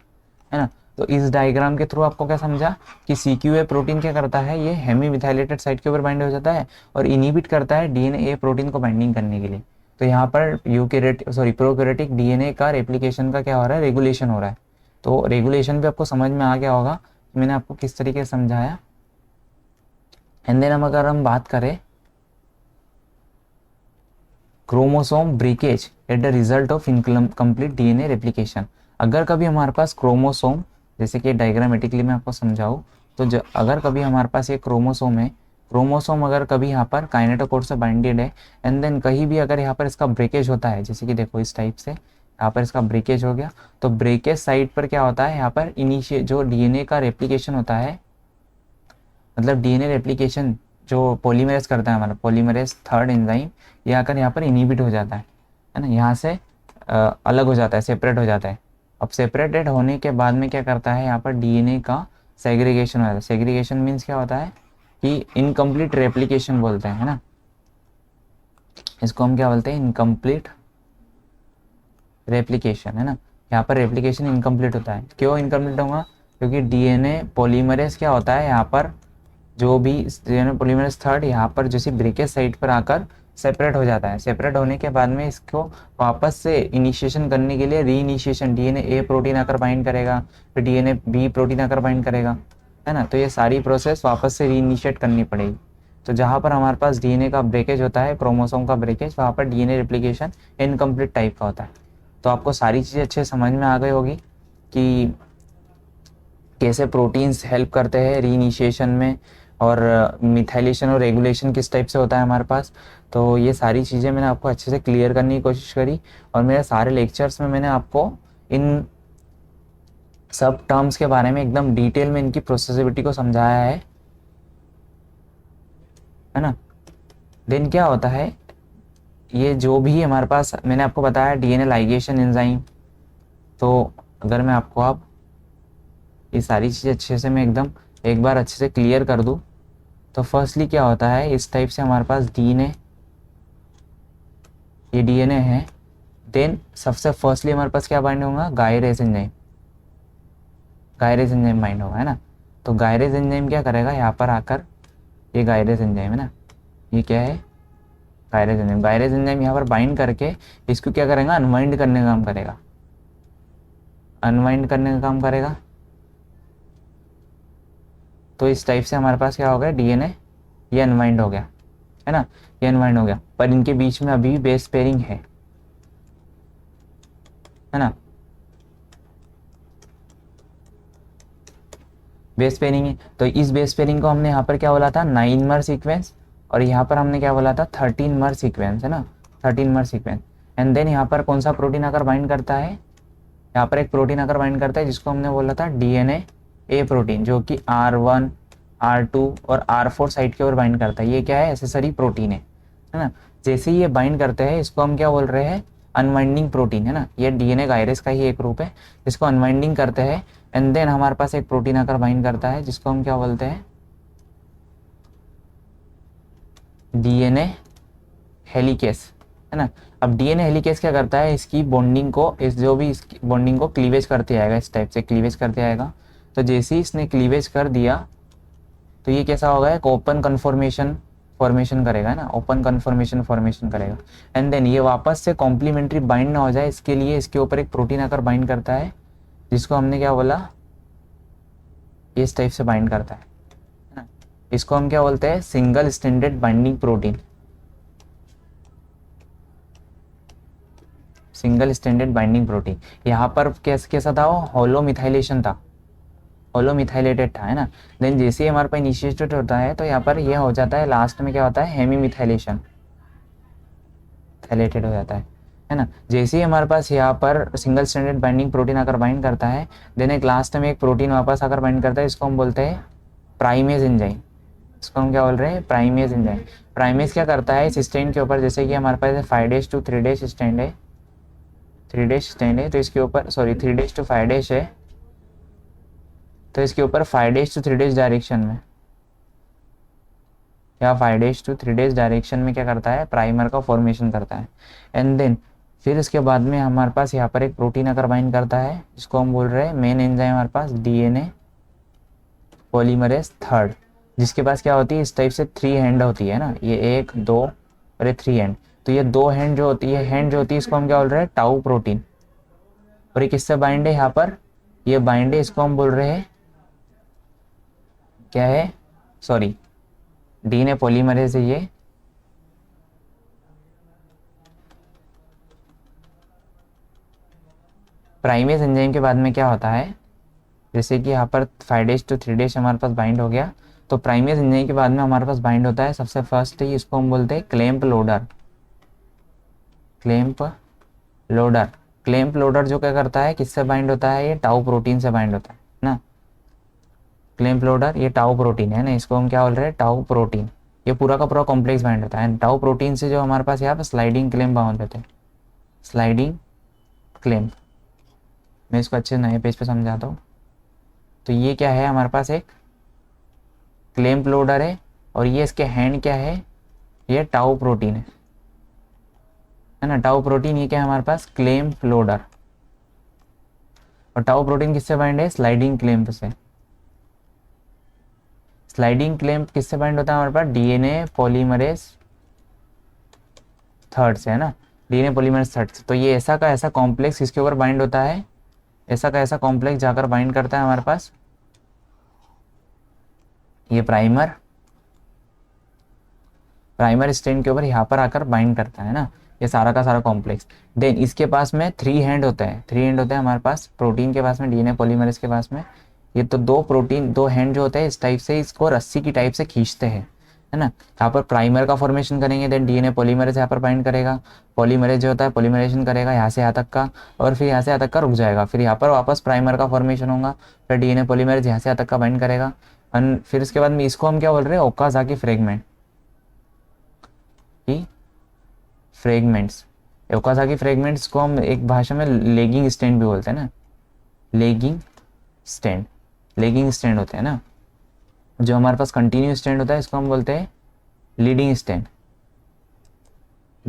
है ना। तो इस डायग्राम के थ्रू आपको क्या समझा कि CQA प्रोटीन क्या करता है, ये हेमी मिथाइलेटेड साइट के ऊपर बाइंड हो जाता है और इनहिबिट करता है डीएनए प्रोटीन को बाइंडिंग करने के लिए। तो यहाँ पर प्रोकैरियोटिक डीएनए का रेप्लिकेशन का क्या हो रहा है, रेगुलेशन हो रहा है। तो रेगुलेशन भी आपको समझ में आ गया होगा कि मैंने आपको किस तरीके से समझाया। एंड देन अगर हम बात करें chromosome breakage at the result of incomplete DNA replication, अगर कभी हमारे पास क्रोमोसोम, जैसे कि डायग्रामेटिकली मैं आपको समझाऊँ तो अगर कभी हमारे पास ये क्रोमोसोम है, क्रोमोसोम अगर कभी यहाँ पर काइनेटोकोर से बाइंडेड है, एंड देन कहीं भी अगर यहाँ पर इसका ब्रेकेज होता है, जैसे कि देखो इस टाइप से यहाँ पर इसका ब्रेकेज हो गया, तो ब्रेकेज साइड पर क्या होता है, यहाँ पर इनिशिएट जो डीएनए का रेप्लिकेशन होता है, मतलब डीएनए रेप्लिकेशन जो पॉलीमरेज करता है हमारा पॉलीमरेज थर्ड एंजाइम, ये आकर यहाँ पर इनहिबिट हो जाता है ना, यहाँ से अलग हो जाता है, सेपरेट हो जाता है। अब सेपरेटेड होने के बाद में क्या करता है, यहाँ पर डीएनए का सेग्रीगेशन हो जाता है। सेग्रीगेशन मीन्स क्या होता है कि इनकम्प्लीट रेप्लिकेशन बोलते हैं, है ना, इसको हम क्या बोलते हैं, इनकम्प्लीट रेप्लिकेशन, है ना। यहाँ पर रेप्लिकेशन इनकम्प्लीट होता है, क्यों इनकम्प्लीट होगा, क्योंकि डीएनए पॉलीमरेज क्या होता है, यहाँ पर जो भी डीएनए पॉलीमरेज थर्ड यहाँ पर जैसे ब्रेकेज साइट पर आकर सेपरेट हो जाता है। सेपरेट होने के बाद में इसको वापस से इनिशिएशन करने के लिए री इनिशिएशन डीएनए ए प्रोटीन आकर बाइंड करेगा, फिर डीएनए बी प्रोटीन आकर बाइंड करेगा, है ना। तो ये सारी प्रोसेस वापस से री इनिशिएट करनी पड़ेगी। तो जहाँ पर हमारे पास डीएनए का ब्रेकेज होता है, क्रोमोसोम का ब्रेकेज, वहाँ पर डीएनए रेप्लिकेशन इनकम्प्लीट टाइप का होता है। तो आपको सारी चीज़ें अच्छे समझ में आ गई होगी कि कैसे प्रोटीन्स हेल्प करते हैं री इनिशिएशन में, और मिथाइलेशन और रेगुलेशन किस टाइप से होता है हमारे पास। तो ये सारी चीज़ें मैंने आपको अच्छे से क्लियर करने की कोशिश करी, और मेरे सारे लेक्चर्स में मैंने आपको इन सब टर्म्स के बारे में एकदम डिटेल में इनकी प्रोसेसिबिलिटी को समझाया है ना। देन क्या होता है, ये जो भी हमारे पास मैंने आपको बताया डीएनए लाइगेशन एंजाइम, तो अगर मैं आपको अब ये सारी चीज़ें अच्छे से मैं एकदम एक बार अच्छे से क्लियर कर दूँ, तो फर्स्टली क्या होता है, इस टाइप से हमारे पास डीएनए ये डीएनए है, देन सबसे फर्स्टली हमारे पास क्या बाइंड होगा, gyrase enzyme, gyrase enzyme bind होगा, है ना। तो गायरेज एंजाइम क्या करेगा यहाँ पर आकर, ये गायरेज एंजाइम है ना, ये क्या है, गायरेज एंजाइम, गायरेज एंजाइम यहाँ पर बाइंड करके इसको क्या करेगा, अनवाइंड करने का काम करेगा, अनवाइंड करने का काम करेगा। तो इस टाइप से हमारे पास क्या हो गया, डीएनए ये अनवाइंड हो गया, है ना, ये अनवाइंड हो गया, पर इनके बीच में अभी बेस पेयरिंग है ना, बेस पेयरिंग है। तो इस बेस पेयरिंग को हमने यहाँ पर क्या बोला था, 9 मर सीक्वेंस, और यहाँ पर हमने क्या बोला था, 13 मर सीक्वेंस, है ना, 13 मर सीक्वेंस। एंड देन यहाँ पर कौन सा प्रोटीन आकर बाइंड करता है, यहाँ पर एक प्रोटीन आकर बाइंड करता है जिसको हमने बोला था डीएनए ए प्रोटीन, जो कि R1 R2 और R4 साइड के ओर बाइंड करता है। ये क्या है, एसेसरी प्रोटीन है ना। जैसे ही ये बाइंड करते हैं इसको हम क्या बोल रहे हैं, अनवाइंडिंग प्रोटीन, है ना। ये डीएनए गायरेज का ही एक रूप है, इसको अनवाइंडिंग करते हैं। एंड देन हमारे पास एक प्रोटीन आकर बाइंड करता है जिसको हम क्या बोलते हैं, डीएनए हेलिकेस, है ना। अब डीएनए हेलिकेस क्या करता है, इसकी बॉन्डिंग को, इस जो भी इसकी बॉन्डिंग को क्लीवेज करते आएगा, इस टाइप से क्लीवेज करते आएगा। तो जैसे ही इसने क्लीवेज कर दिया तो ये कैसा होगा, एक ओपन कन्फॉर्मेशन फॉर्मेशन करेगा, है ना, ओपन कन्फॉर्मेशन फॉर्मेशन करेगा। एंड देन ये वापस से कॉम्प्लीमेंट्री बाइंड ना हो जाए इसके लिए इसके ऊपर एक प्रोटीन आकर बाइंड करता है जिसको हमने क्या बोला, इस टाइप से बाइंड करता है ना। इसको हम क्या बोलते हैं, single standard binding protein, single standard binding protein. यहाँ पर कैसा था, वो होलो मिथाइलेशन था, होलो मिथाइलेटेड था, है ना। देन जैसे ही हमारे पास इनिशिएटेड होता है तो यहाँ पर यह हो जाता है, लास्ट में क्या होता है, हेमी मिथाइलेशन, मिथाइलेटेड हो जाता है ना। जैसे ही हमारे पास यहाँ पर सिंगल स्टैंडर्ड बाइंडिंग प्रोटीन आकर बाइंड करता है, देन एक लास्ट में एक प्रोटीन वापस आकर बाइंड करता है, इसको हम बोलते हैं प्राइमेज एंजाइम। इसको हम क्या बोल रहे हैं, प्राइमेज एंजाइम। प्राइमेज क्या करता है, इस स्टैंड के ऊपर, जैसे कि हमारे पास 5 डेज टू 3 डेज स्टैंड है, 3 डेज स्टैंड है, तो इसके ऊपर, सॉरी 3 डेज टू 5 डेज है, तो इसके ऊपर 5 डेज टू 3 डेज डायरेक्शन में, या 5 डेज टू 3 डेज डायरेक्शन में क्या करता है, प्राइमर का फॉर्मेशन करता है। एंड देन फिर इसके बाद में हमारे पास यहाँ पर एक प्रोटीन आकर बाइंड करता है जिसको हम बोल रहे हैं मेन एंजाइम, हमारे पास डीएनए पॉलीमरेज थर्ड, जिसके पास क्या होती है, इस टाइप से 3 हैंड होती है ना, ये 1 2 और ये 3 हैंड। तो ये 2 हैंड जो होती है, हैंड जो होती है, इसको हम क्या बोल रहे हैं, टाउ प्रोटीन। और ये किससे बाइंड है, यहाँ पर ये बाइंड है, इसको हम बोल रहे हैं क्या है, सॉरी डीएनए पॉलीमरेज है ये, प्राइमेज एंजाइम के बाद में क्या होता है, जैसे कि यहाँ पर 5 डेज टू 3 डेज हमारे पास बाइंड हो गया, तो प्राइमेज एंजाइम के बाद में हमारे पास बाइंड होता है सबसे फर्स्ट ही, इसको हम बोलते हैं clamp loader, clamp loader. Clamp loader जो क्या करता है, किससे बाइंड होता है, ये टाउ प्रोटीन से बाइंड होता है ना। क्लैंप लोडर ये टाउ प्रोटीन है ना, इसको हम क्या बोल रहे हैं, टाउ प्रोटीन। ये पूरा का पूरा कॉम्प्लेक्स बाइंड होता है टाउ प्रोटीन से, जो हमारे पास यहाँ पर स्लाइडिंग क्लैंप बाउंड होते हैं, स्लाइडिंग क्लैंप। मैं इसको अच्छे नए पेज पे समझाता हूँ। तो ये क्या है, हमारे पास एक क्लैंप लोडर है, और ये इसके हैंड क्या है, ये टाउ प्रोटीन है ना, टाउ प्रोटीन। ये क्या है हमारे पास, क्लैंप लोडर। और टाउ प्रोटीन किससे बाइंड है, स्लाइडिंग क्लैंप से। स्लाइडिंग क्लैंप किससे बाइंड होता है हमारे पास, डीएनए पॉलीमरेज थर्ड से, है ना, डीएनए पॉलीमरेज थर्ड से। तो ये ऐसा का ऐसा कॉम्प्लेक्स इसके ऊपर बाइंड होता है, ऐसा का ऐसा कॉम्प्लेक्स जाकर बाइंड करता है हमारे पास ये प्राइमर, प्राइमर स्टैंड के ऊपर यहाँ पर आकर बाइंड करता है ना, ये सारा का सारा कॉम्प्लेक्स। देन इसके पास में 3 हैंड होता है, 3 हैंड होता है हमारे पास प्रोटीन के पास में, डीएनए पॉलीमरेज के पास में। ये तो 2 प्रोटीन 2 हैंड जो होते हैं इस टाइप से इसको रस्सी की टाइप से खींचते हैं, है ना। यहाँ पर प्राइमर का फॉर्मेशन करेंगे, देन डीएनए पॉलीमरेज यहाँ पर बाइंड करेगा, पॉलीमरेज जो होता है पॉलीमरेशन करेगा यहाँ से यहाँ तक का, और फिर यहाँ से यहाँ तक का रुक जाएगा, फिर यहाँ पर वापस प्राइमर का फॉर्मेशन होगा, फिर डीएनए पॉलीमरेज यहाँ से यहाँ तक का बाइंड करेगा। और फिर इसके बाद में इसको हम क्या बोल रहे हैं, ओकाज़ाकी फ्रेगमेंट की फ्रेगमेंट्स। ओकाज़ाकी फ्रेगमेंट्स को हम एक भाषा में लेगिंग स्टैंड भी बोलते हैं ना, लेगिंग स्टैंड, लेगिंग स्टैंड होते हैं ना। जो हमारे पास कंटिन्यू स्टैंड होता है इसको हम बोलते हैं लीडिंग स्टैंड,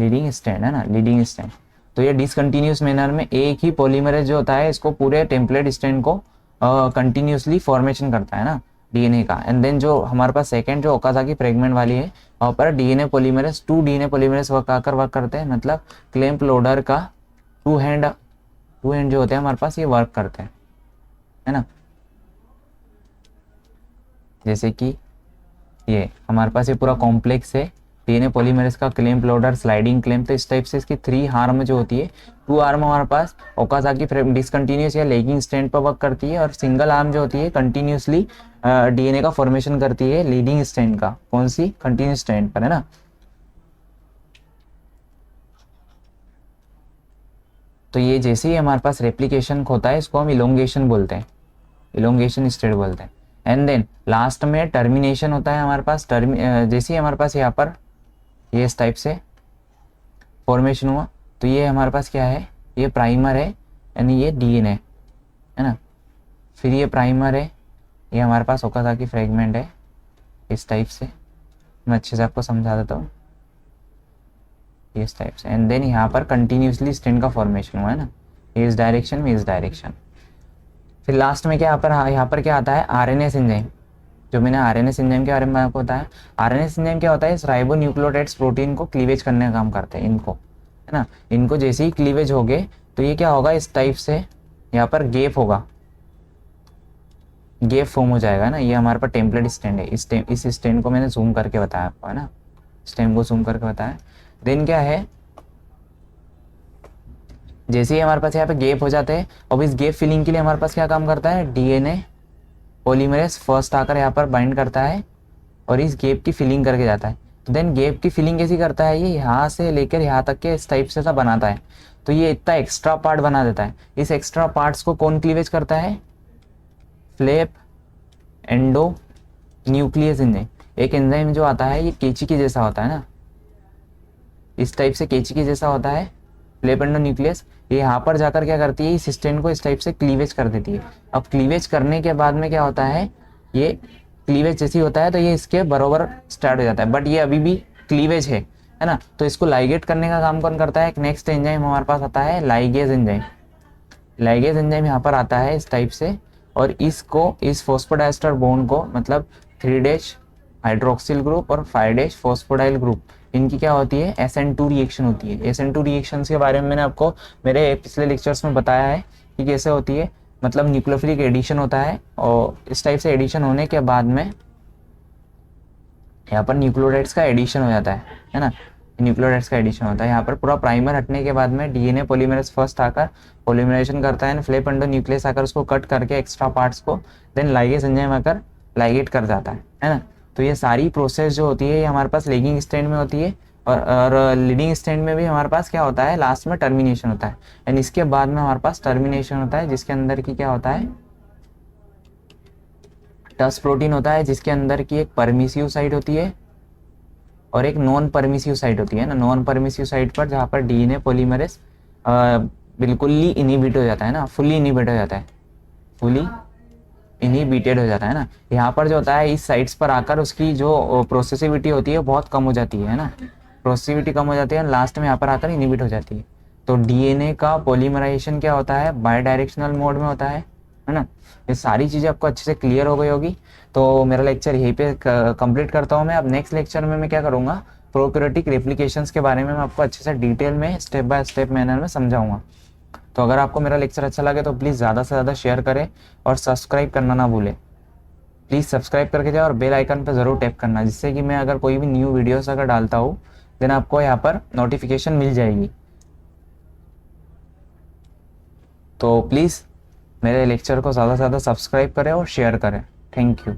लीडिंग स्टैंड है ना, लीडिंग स्टैंड। तो ये डिसकंटिन्यूस मैनर में एक ही पॉलीमरेज जो होता है इसको पूरे टेम्पलेट स्टैंड को कंटिन्यूसली फॉर्मेशन करता है ना डीएनए का। एंड देन जो हमारे पास सेकंड जो ओकाजाकी फ्रेगमेंट वाली है वहाँ पर DNA polymerase 2 DNA polymerase work करते हैं, मतलब क्लैंप लोडर का टू हैंड जो होते हैं हमारे पास ये वर्क करते हैं, है ना। जैसे कि ये हमारे पास ये पूरा कॉम्प्लेक्स है डीएनए पॉलीमरेज का, क्लैंप लोडर, स्लाइडिंग क्लैंप। तो इस टाइप से इसकी 3 आर्म जो होती है, 2 आर्म हमारे पास ओकाजाकी डिसकंटिन्यूस या लेगिंग स्टैंड पर वर्क करती है, और सिंगल आर्म जो होती है कंटिन्यूसली डीएनए का फॉर्मेशन करती है लीडिंग स्टैंड का। कौन सी? कंटिन्यूस स्टैंड पर, है ना। तो ये जैसे ही हमारे पास रेप्लिकेशन होता है इसको हम इलोंगेशन बोलते हैं, इलोंगेशन स्टेट बोलते हैं। एंड देन लास्ट में टर्मिनेशन होता है हमारे पास। जैसे ही हमारे पास यहाँ पर ये इस टाइप से फॉर्मेशन हुआ तो ये हमारे पास क्या है, ये प्राइमर है यानी ये डीएनए है ना। फिर ये प्राइमर है, ये हमारे पास ओकाजाकी फ्रेगमेंट है इस टाइप से। मैं अच्छे से आपको समझा देता हूँ इस टाइप से। एंड देन यहाँ पर कंटिन्यूसली स्टैंड का फॉर्मेशन हुआ है ना, इस डायरेक्शन में, इस डायरेक्शन। फिर लास्ट में क्या यहाँ पर क्या आता है, आरएनएस एंजाइम। जो मैंने आरएनएस एंजाइम के बारे में आपको बताया, आरएनएस एंजाइम क्या होता है, इस राइबोन्यूक्लियोटाइड्स प्रोटीन को क्लीवेज करने का काम करते हैं इनको, है ना। इनको जैसे ही क्लीवेज हो गए तो ये क्या होगा, इस टाइप से यहाँ पर गैप होगा, गैप फॉर्म हो जाएगा ना। ये हमारे पास टेम्पलेट स्टैंड है, इस स्टैंड को मैंने जूम करके बताया आपको, है ना, स्टैंड को जूम करके बताया। देन क्या है, जैसे ही हमारे पास यहाँ पे गैप हो जाते हैं, अब इस गैप फिलिंग के लिए हमारे पास क्या काम करता है, डीएनए पॉलीमरेज फर्स्ट आकर यहाँ पर बाइंड करता है और इस गैप की फिलिंग करके जाता है। तो देन गैप की फिलिंग कैसी करता है, ये यहाँ से लेकर यहाँ तक के इस टाइप से सा बनाता है। तो ये इतना एक्स्ट्रा पार्ट बना देता है। इस एक्स्ट्रा पार्ट्स को कौन क्लीवेज करता है, फ्लैप एंडो न्यूक्लियस एंजाइम। एक एंजाइम जो आता है ये केची के जैसा होता है ना, इस टाइप से केची के जैसा होता है फ्लैप एंडो न्यूक्लियस। ये यहाँ पर जाकर क्या करती है, इस स्टैंड को इस टाइप से क्लीवेज कर देती है। अब क्लीवेज करने के बाद में क्या होता है, ये क्लीवेज जैसी होता है तो ये इसके बराबर स्टार्ट हो जाता है, बट ये अभी भी क्लीवेज है ना। तो इसको लाइगेट करने का काम कौन करता है, एक नेक्स्ट एंजाइम हमारे पास आता है लाइगेज एंजाइम। लाइगेज एंजाइम यहाँ पर आता है इस टाइप से, और इसको इस फॉस्फोडाइस्टर बॉन्ड को, मतलब 3' हाइड्रोक्सिल ग्रुप और 5' फॉस्फोडाइल ग्रुप, इनकी क्या होती है, SN2 रिएक्शन होती है। SN2 रिएक्शंस के बारे में मैंने आपको मेरे पिछले लेक्चर्स में बताया है कि कैसे होती है। मतलब न्यूक्लियोफिलिक एडिशन होता है और इस टाइप से एडिशन होने के बाद में यहाँ पर न्यूक्लियोटाइड्स का एडिशन हो जाता है ना। न्यूक्लियोटाइड्स का एडिशन होता है यहाँ पर। पूरा प्राइमर हटने के बाद में डीएनए पॉलीमरेज फर्स्ट आकर पॉलीमराइजेशन करता है, फ्लैप एंडो न्यूक्लियस आकर उसको कट करके एक्स्ट्रा पार्ट्स को देन लाइगेज एंजाइम आकर लाइगेट कर जाता है ना। तो ये सारी प्रोसेस जो होती है ये हमारे पास लेगिंग स्टैंड में होती है, और लीडिंग स्टैंड में भी हमारे पास क्या होता है, लास्ट में टर्मिनेशन होता है। एंड इसके बाद में हमारे पास टर्मिनेशन होता है जिसके अंदर की क्या होता है, टस प्रोटीन होता है, जिसके अंदर की एक परमिसिव साइट होती है और एक नॉन परमिसिव साइट होती है ना। नॉन परमिसिव साइट पर जहाँ पर डीएनए पॉलीमरेज बिल्कुल ही इनहिबिट हो जाता है ना, फुली इनहिबिट हो जाता है, फुली इनहिबिटेड हो जाता है ना। यहाँ पर जो होता है इस साइट्स पर आकर उसकी जो प्रोसेसिविटी होती है बहुत कम हो जाती है ना, प्रोसेसिविटी कम हो जाती है, लास्ट में यहाँ पर आकर इनहिबिट हो जाती है। तो डीएनए का पॉलीमराइजेशन क्या होता है, बाय डायरेक्शनल मोड में होता है ना। ये सारी चीज़ें आपको अच्छे से क्लियर हो गई होगी। तो मेरा लेक्चर यहीं पे कंप्लीट करता हूँ मैं। अब नेक्स्ट लेक्चर में मैं क्या करूँगा, प्रोकैरियोटिक रेप्लिकेशंस के बारे में मैं आपको अच्छे से डिटेल में स्टेप बाय स्टेप मैनर में समझाऊंगा। तो अगर आपको मेरा लेक्चर अच्छा लगे तो प्लीज़ ज़्यादा से ज़्यादा शेयर करें और सब्सक्राइब करना ना भूलें। प्लीज़ सब्सक्राइब करके जाए और बेल आइकन पर ज़रूर टैप करना, जिससे कि मैं अगर कोई भी न्यू वीडियोस अगर डालता हूँ देन आपको यहाँ पर नोटिफिकेशन मिल जाएगी। तो प्लीज़ मेरे लेक्चर को ज़्यादा से ज़्यादा सब्सक्राइब करें और शेयर करें। Thank you.